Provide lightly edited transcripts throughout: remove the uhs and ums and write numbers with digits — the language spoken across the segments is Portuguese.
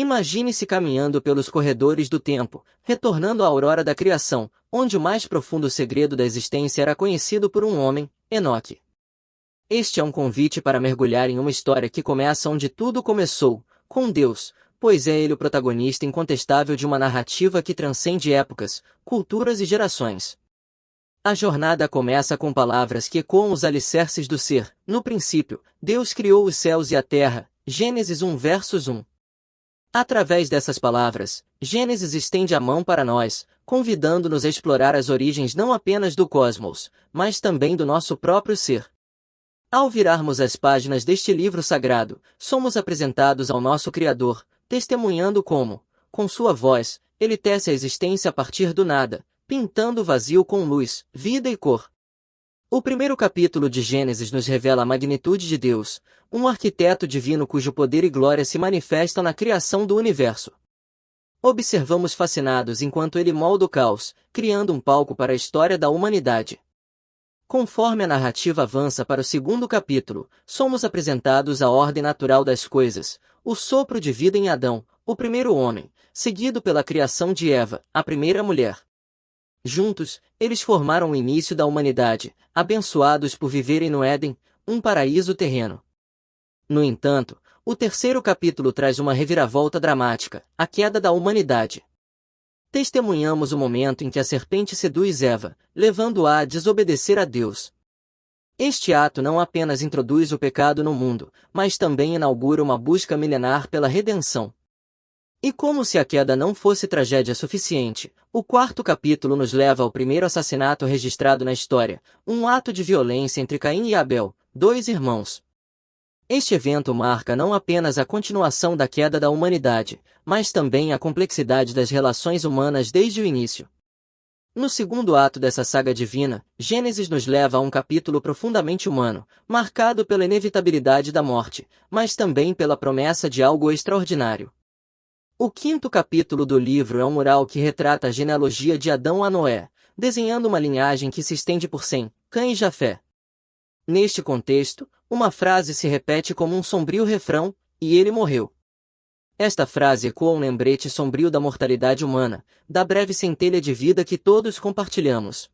Imagine-se caminhando pelos corredores do tempo, retornando à aurora da criação, onde o mais profundo segredo da existência era conhecido por um homem, Enoque. Este é um convite para mergulhar em uma história que começa onde tudo começou, com Deus, pois é ele o protagonista incontestável de uma narrativa que transcende épocas, culturas e gerações. A jornada começa com palavras que ecoam os alicerces do ser. No princípio, Deus criou os céus e a terra. Gênesis 1 versos 1. Através dessas palavras, Gênesis estende a mão para nós, convidando-nos a explorar as origens não apenas do cosmos, mas também do nosso próprio ser. Ao virarmos as páginas deste livro sagrado, somos apresentados ao nosso Criador, testemunhando como, com sua voz, ele tece a existência a partir do nada, pintando o vazio com luz, vida e cor. O primeiro capítulo de Gênesis nos revela a magnitude de Deus, um arquiteto divino cujo poder e glória se manifestam na criação do universo. Observamos fascinados enquanto ele molda o caos, criando um palco para a história da humanidade. Conforme a narrativa avança para o segundo capítulo, somos apresentados à ordem natural das coisas, o sopro de vida em Adão, o primeiro homem, seguido pela criação de Eva, a primeira mulher. Juntos, eles formaram o início da humanidade, abençoados por viverem no Éden, um paraíso terreno. No entanto, o terceiro capítulo traz uma reviravolta dramática, a queda da humanidade. Testemunhamos o momento em que a serpente seduz Eva, levando-a a desobedecer a Deus. Este ato não apenas introduz o pecado no mundo, mas também inaugura uma busca milenar pela redenção. E como se a queda não fosse tragédia suficiente, o quarto capítulo nos leva ao primeiro assassinato registrado na história, um ato de violência entre Caim e Abel, dois irmãos. Este evento marca não apenas a continuação da queda da humanidade, mas também a complexidade das relações humanas desde o início. No segundo ato dessa saga divina, Gênesis nos leva a um capítulo profundamente humano, marcado pela inevitabilidade da morte, mas também pela promessa de algo extraordinário. O quinto capítulo do livro é um mural que retrata a genealogia de Adão a Noé, desenhando uma linhagem que se estende por Sem, Cã e Jafé. Neste contexto, uma frase se repete como um sombrio refrão, e ele morreu. Esta frase ecoa um lembrete sombrio da mortalidade humana, da breve centelha de vida que todos compartilhamos.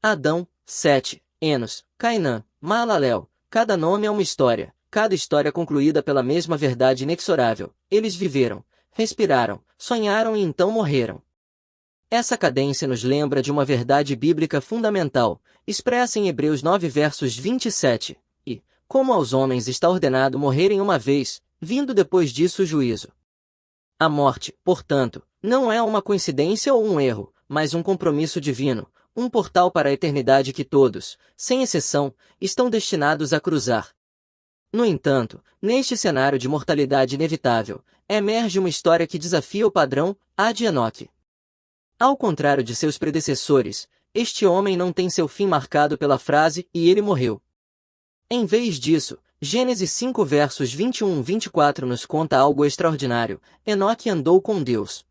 Adão, Sete, Enos, Cainã, Maalalel, cada nome é uma história, cada história concluída pela mesma verdade inexorável. Eles viveram, respiraram, sonharam e então morreram. Essa cadência nos lembra de uma verdade bíblica fundamental, expressa em Hebreus 9 versos 27, e, como aos homens está ordenado morrerem uma vez, vindo depois disso o juízo. A morte, portanto, não é uma coincidência ou um erro, mas um compromisso divino, um portal para a eternidade que todos, sem exceção, estão destinados a cruzar. No entanto, neste cenário de mortalidade inevitável, emerge uma história que desafia o padrão, a de Enoque. Ao contrário de seus predecessores, este homem não tem seu fim marcado pela frase, e ele morreu. Em vez disso, Gênesis 5 versos 21 e 24 nos conta algo extraordinário. Enoque andou com Deus.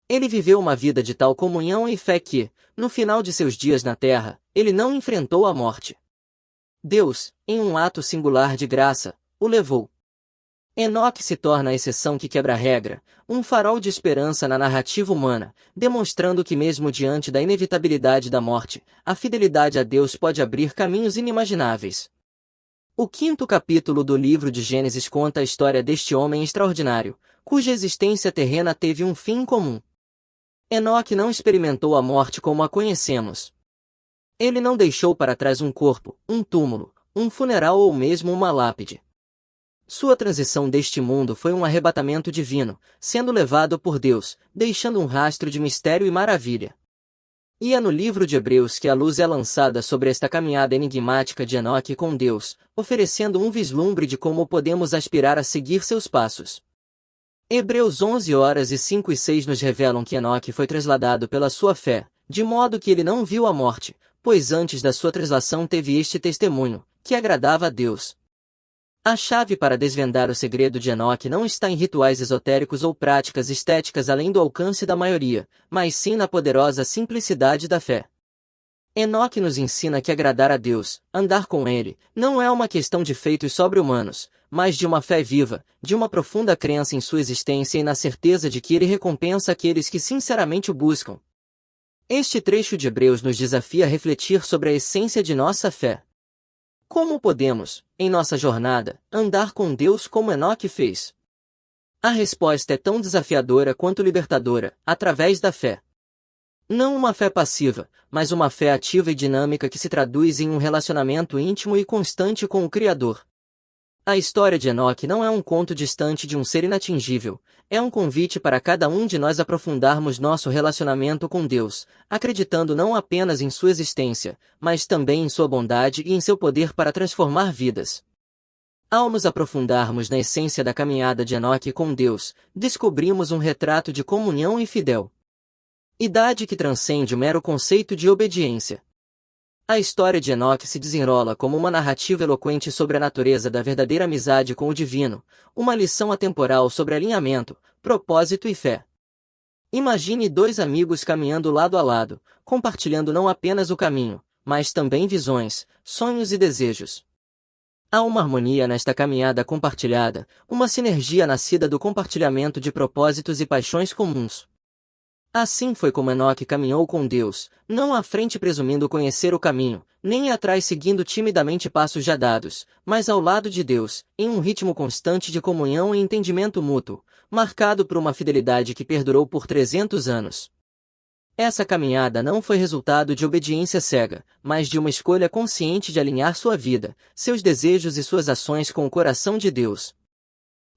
Ele viveu uma vida de tal comunhão e fé que, no final de seus dias na terra, ele não enfrentou a morte. Deus, em um ato singular de graça, o levou. Enoque se torna a exceção que quebra a regra, um farol de esperança na narrativa humana, demonstrando que mesmo diante da inevitabilidade da morte, a fidelidade a Deus pode abrir caminhos inimagináveis. O quinto capítulo do livro de Gênesis conta a história deste homem extraordinário, cuja existência terrena teve um fim comum. Enoque não experimentou a morte como a conhecemos. Ele não deixou para trás um corpo, um túmulo, um funeral ou mesmo uma lápide. Sua transição deste mundo foi um arrebatamento divino, sendo levado por Deus, deixando um rastro de mistério e maravilha. E é no livro de Hebreus que a luz é lançada sobre esta caminhada enigmática de Enoque com Deus, oferecendo um vislumbre de como podemos aspirar a seguir seus passos. Hebreus 11 horas e 5 e 6 nos revelam que Enoque foi trasladado pela sua fé, de modo que ele não viu a morte, pois antes da sua translação teve este testemunho, que agradava a Deus. A chave para desvendar o segredo de Enoque não está em rituais esotéricos ou práticas estéticas além do alcance da maioria, mas sim na poderosa simplicidade da fé. Enoque nos ensina que agradar a Deus, andar com Ele, não é uma questão de feitos sobre-humanos, mas de uma fé viva, de uma profunda crença em sua existência e na certeza de que ele recompensa aqueles que sinceramente o buscam. Este trecho de Hebreus nos desafia a refletir sobre a essência de nossa fé. Como podemos, em nossa jornada, andar com Deus como Enoque fez? A resposta é tão desafiadora quanto libertadora, através da fé. Não uma fé passiva, mas uma fé ativa e dinâmica que se traduz em um relacionamento íntimo e constante com o Criador. A história de Enoque não é um conto distante de um ser inatingível, é um convite para cada um de nós aprofundarmos nosso relacionamento com Deus, acreditando não apenas em sua existência, mas também em sua bondade e em seu poder para transformar vidas. Ao nos aprofundarmos na essência da caminhada de Enoque com Deus, descobrimos um retrato de comunhão e fidel. Idade que transcende o mero conceito de obediência. A história de Enoque se desenrola como uma narrativa eloquente sobre a natureza da verdadeira amizade com o divino, uma lição atemporal sobre alinhamento, propósito e fé. Imagine dois amigos caminhando lado a lado, compartilhando não apenas o caminho, mas também visões, sonhos e desejos. Há uma harmonia nesta caminhada compartilhada, uma sinergia nascida do compartilhamento de propósitos e paixões comuns. Assim foi como Enoque caminhou com Deus, não à frente presumindo conhecer o caminho, nem atrás seguindo timidamente passos já dados, mas ao lado de Deus, em um ritmo constante de comunhão e entendimento mútuo, marcado por uma fidelidade que perdurou por 300 anos. Essa caminhada não foi resultado de obediência cega, mas de uma escolha consciente de alinhar sua vida, seus desejos e suas ações com o coração de Deus.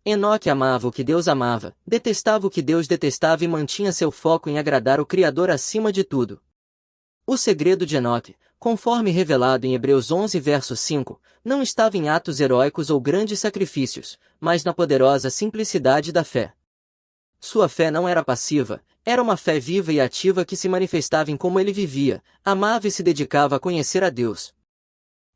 Enoque amava o que Deus amava, detestava o que Deus detestava e mantinha seu foco em agradar o Criador acima de tudo. O segredo de Enoque, conforme revelado em Hebreus 11 verso 5, não estava em atos heróicos ou grandes sacrifícios, mas na poderosa simplicidade da fé. Sua fé não era passiva, era uma fé viva e ativa que se manifestava em como ele vivia, amava e se dedicava a conhecer a Deus.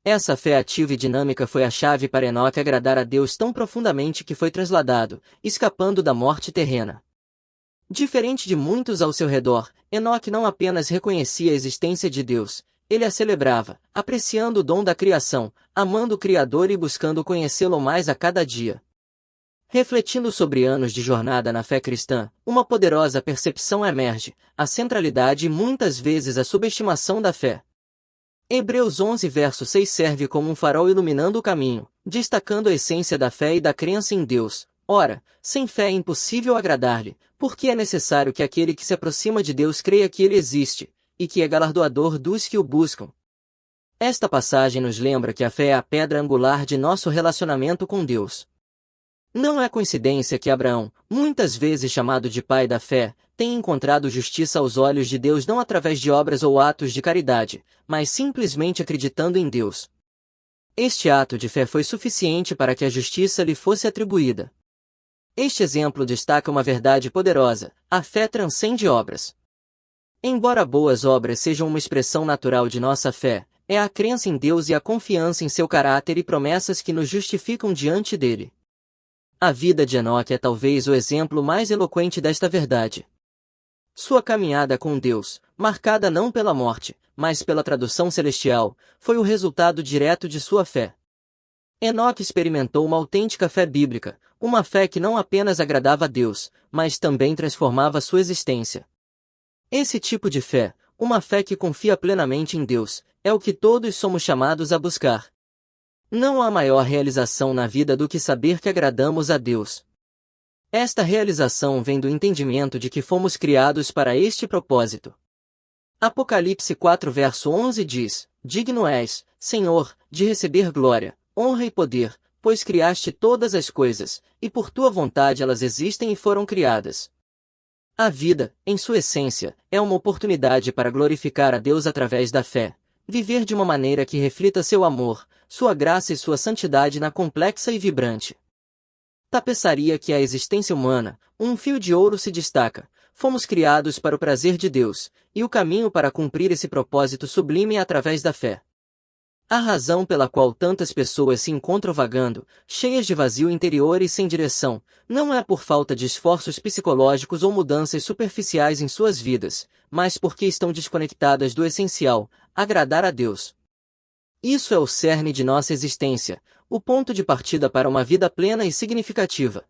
Essa fé ativa e dinâmica foi a chave para Enoque agradar a Deus tão profundamente que foi trasladado, escapando da morte terrena. Diferente de muitos ao seu redor, Enoque não apenas reconhecia a existência de Deus, ele a celebrava, apreciando o dom da criação, amando o Criador e buscando conhecê-lo mais a cada dia. Refletindo sobre anos de jornada na fé cristã, uma poderosa percepção emerge, a centralidade e muitas vezes a subestimação da fé. Hebreus 11 verso 6 serve como um farol iluminando o caminho, destacando a essência da fé e da crença em Deus. Ora, sem fé é impossível agradar-lhe, porque é necessário que aquele que se aproxima de Deus creia que ele existe, e que é galardoador dos que o buscam. Esta passagem nos lembra que a fé é a pedra angular de nosso relacionamento com Deus. Não é coincidência que Abraão, muitas vezes chamado de pai da fé, tenha encontrado justiça aos olhos de Deus não através de obras ou atos de caridade, mas simplesmente acreditando em Deus. Este ato de fé foi suficiente para que a justiça lhe fosse atribuída. Este exemplo destaca uma verdade poderosa: a fé transcende obras. Embora boas obras sejam uma expressão natural de nossa fé, é a crença em Deus e a confiança em seu caráter e promessas que nos justificam diante dele. A vida de Enoque é talvez o exemplo mais eloquente desta verdade. Sua caminhada com Deus, marcada não pela morte, mas pela tradução celestial, foi o resultado direto de sua fé. Enoque experimentou uma autêntica fé bíblica, uma fé que não apenas agradava a Deus, mas também transformava sua existência. Esse tipo de fé, uma fé que confia plenamente em Deus, é o que todos somos chamados a buscar. Não há maior realização na vida do que saber que agradamos a Deus. Esta realização vem do entendimento de que fomos criados para este propósito. Apocalipse 4 verso 11 diz: Digno és, Senhor, de receber glória, honra e poder, pois criaste todas as coisas, e por tua vontade elas existem e foram criadas. A vida, em sua essência, é uma oportunidade para glorificar a Deus através da fé, viver de uma maneira que reflita seu amor, sua graça e sua santidade na complexa e vibrante tapeçaria que é a existência humana, um fio de ouro se destaca. Fomos criados para o prazer de Deus, e o caminho para cumprir esse propósito sublime é através da fé. A razão pela qual tantas pessoas se encontram vagando, cheias de vazio interior e sem direção, não é por falta de esforços psicológicos ou mudanças superficiais em suas vidas, mas porque estão desconectadas do essencial, agradar a Deus. Isso é o cerne de nossa existência, o ponto de partida para uma vida plena e significativa.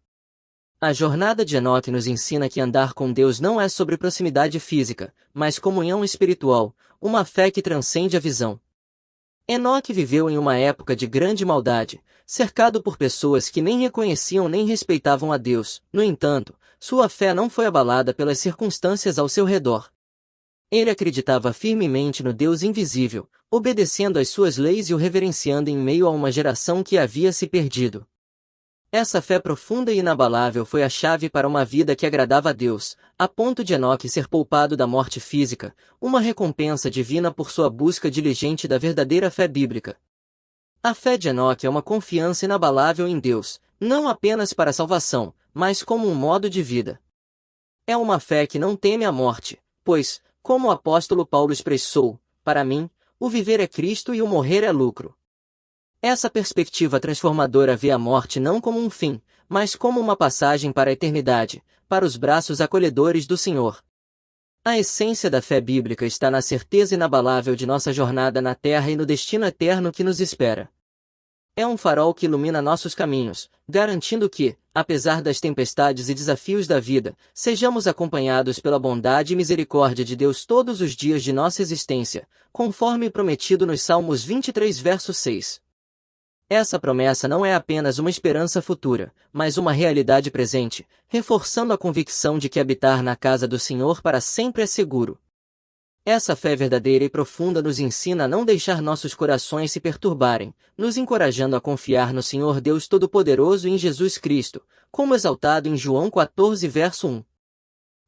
A jornada de Enoque nos ensina que andar com Deus não é sobre proximidade física, mas comunhão espiritual, uma fé que transcende a visão. Enoque viveu em uma época de grande maldade, cercado por pessoas que nem reconheciam nem respeitavam a Deus. No entanto, sua fé não foi abalada pelas circunstâncias ao seu redor. Ele acreditava firmemente no Deus invisível, obedecendo às suas leis e o reverenciando em meio a uma geração que havia se perdido. Essa fé profunda e inabalável foi a chave para uma vida que agradava a Deus, a ponto de Enoque ser poupado da morte física, uma recompensa divina por sua busca diligente da verdadeira fé bíblica. A fé de Enoque é uma confiança inabalável em Deus, não apenas para a salvação, mas como um modo de vida. É uma fé que não teme a morte, pois, como o apóstolo Paulo expressou, para mim, o viver é Cristo e o morrer é lucro. Essa perspectiva transformadora vê a morte não como um fim, mas como uma passagem para a eternidade, para os braços acolhedores do Senhor. A essência da fé bíblica está na certeza inabalável de nossa jornada na terra e no destino eterno que nos espera. É um farol que ilumina nossos caminhos, garantindo que, apesar das tempestades e desafios da vida, sejamos acompanhados pela bondade e misericórdia de Deus todos os dias de nossa existência, conforme prometido nos Salmos 23, verso 6. Essa promessa não é apenas uma esperança futura, mas uma realidade presente, reforçando a convicção de que habitar na casa do Senhor para sempre é seguro. Essa fé verdadeira e profunda nos ensina a não deixar nossos corações se perturbarem, nos encorajando a confiar no Senhor Deus Todo-Poderoso e em Jesus Cristo, como exaltado em João 14, verso 1.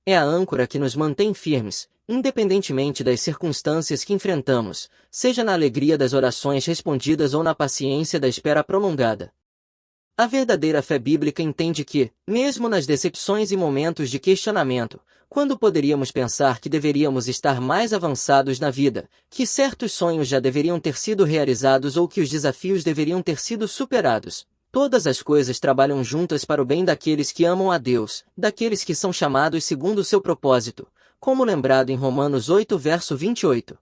É a âncora que nos mantém firmes, independentemente das circunstâncias que enfrentamos, seja na alegria das orações respondidas ou na paciência da espera prolongada. A verdadeira fé bíblica entende que, mesmo nas decepções e momentos de questionamento, quando poderíamos pensar que deveríamos estar mais avançados na vida, que certos sonhos já deveriam ter sido realizados ou que os desafios deveriam ter sido superados, todas as coisas trabalham juntas para o bem daqueles que amam a Deus, daqueles que são chamados segundo o seu propósito, como lembrado em Romanos 8, verso 28.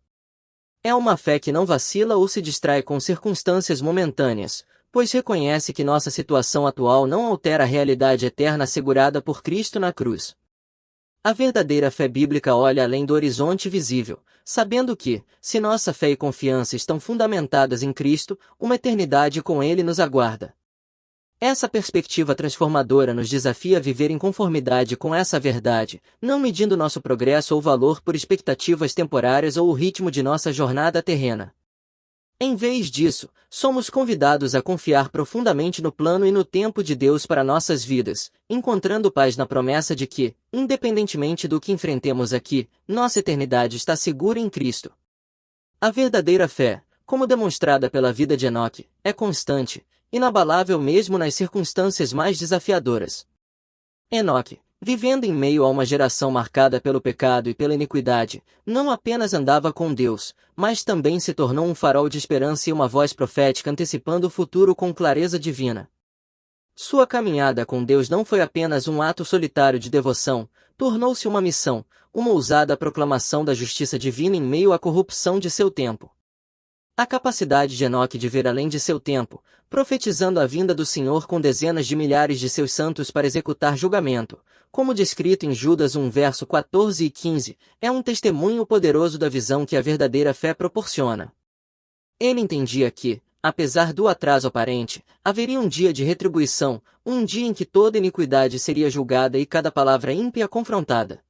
É uma fé que não vacila ou se distrai com circunstâncias momentâneas, pois reconhece que nossa situação atual não altera a realidade eterna assegurada por Cristo na cruz. A verdadeira fé bíblica olha além do horizonte visível, sabendo que, se nossa fé e confiança estão fundamentadas em Cristo, uma eternidade com Ele nos aguarda. Essa perspectiva transformadora nos desafia a viver em conformidade com essa verdade, não medindo nosso progresso ou valor por expectativas temporárias ou o ritmo de nossa jornada terrena. Em vez disso, somos convidados a confiar profundamente no plano e no tempo de Deus para nossas vidas, encontrando paz na promessa de que, independentemente do que enfrentemos aqui, nossa eternidade está segura em Cristo. A verdadeira fé, como demonstrada pela vida de Enoque, é constante, inabalável mesmo nas circunstâncias mais desafiadoras. Enoque, vivendo em meio a uma geração marcada pelo pecado e pela iniquidade, não apenas andava com Deus, mas também se tornou um farol de esperança e uma voz profética antecipando o futuro com clareza divina. Sua caminhada com Deus não foi apenas um ato solitário de devoção, tornou-se uma missão, uma ousada proclamação da justiça divina em meio à corrupção de seu tempo. A capacidade de Enoque de ver além de seu tempo, profetizando a vinda do Senhor com dezenas de milhares de seus santos para executar julgamento, como descrito em Judas 1 verso 14 e 15, é um testemunho poderoso da visão que a verdadeira fé proporciona. Ele entendia que, apesar do atraso aparente, haveria um dia de retribuição, um dia em que toda iniquidade seria julgada e cada palavra ímpia confrontada.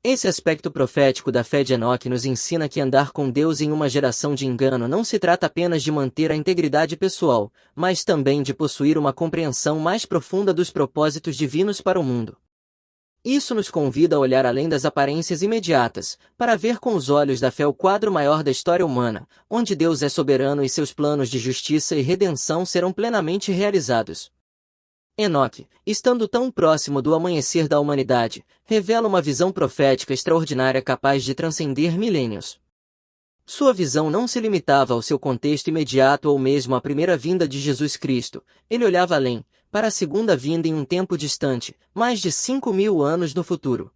Esse aspecto profético da fé de Enoque nos ensina que andar com Deus em uma geração de engano não se trata apenas de manter a integridade pessoal, mas também de possuir uma compreensão mais profunda dos propósitos divinos para o mundo. Isso nos convida a olhar além das aparências imediatas, para ver com os olhos da fé o quadro maior da história humana, onde Deus é soberano e seus planos de justiça e redenção serão plenamente realizados. Enoque, estando tão próximo do amanhecer da humanidade, revela uma visão profética extraordinária capaz de transcender milênios. Sua visão não se limitava ao seu contexto imediato ou mesmo à primeira vinda de Jesus Cristo, ele olhava além, para a segunda vinda em um tempo distante, mais de 5.000 anos no futuro.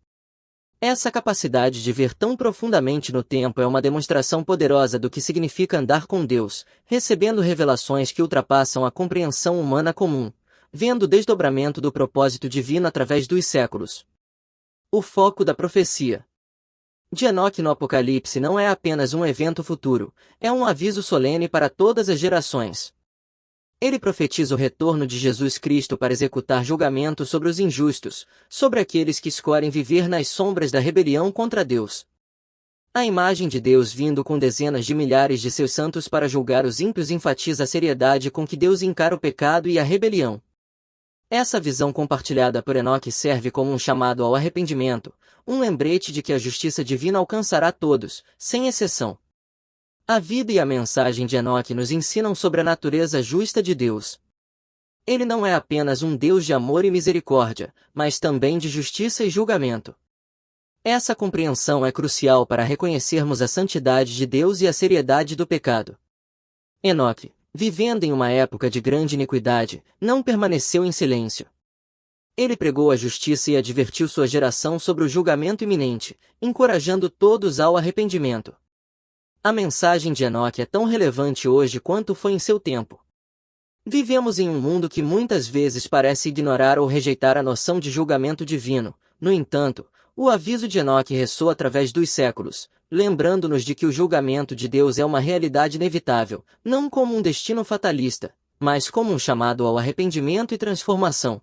Essa capacidade de ver tão profundamente no tempo é uma demonstração poderosa do que significa andar com Deus, recebendo revelações que ultrapassam a compreensão humana comum, vendo o desdobramento do propósito divino através dos séculos. O foco da profecia de Enoque no Apocalipse não é apenas um evento futuro, é um aviso solene para todas as gerações. Ele profetiza o retorno de Jesus Cristo para executar julgamento sobre os injustos, sobre aqueles que escolhem viver nas sombras da rebelião contra Deus. A imagem de Deus vindo com dezenas de milhares de seus santos para julgar os ímpios enfatiza a seriedade com que Deus encara o pecado e a rebelião. Essa visão compartilhada por Enoque serve como um chamado ao arrependimento, um lembrete de que a justiça divina alcançará todos, sem exceção. A vida e a mensagem de Enoque nos ensinam sobre a natureza justa de Deus. Ele não é apenas um Deus de amor e misericórdia, mas também de justiça e julgamento. Essa compreensão é crucial para reconhecermos a santidade de Deus e a seriedade do pecado. Enoque, vivendo em uma época de grande iniquidade, não permaneceu em silêncio. Ele pregou a justiça e advertiu sua geração sobre o julgamento iminente, encorajando todos ao arrependimento. A mensagem de Enoque é tão relevante hoje quanto foi em seu tempo. Vivemos em um mundo que muitas vezes parece ignorar ou rejeitar a noção de julgamento divino. No entanto, o aviso de Enoque ressoa através dos séculos, lembrando-nos de que o julgamento de Deus é uma realidade inevitável, não como um destino fatalista, mas como um chamado ao arrependimento e transformação.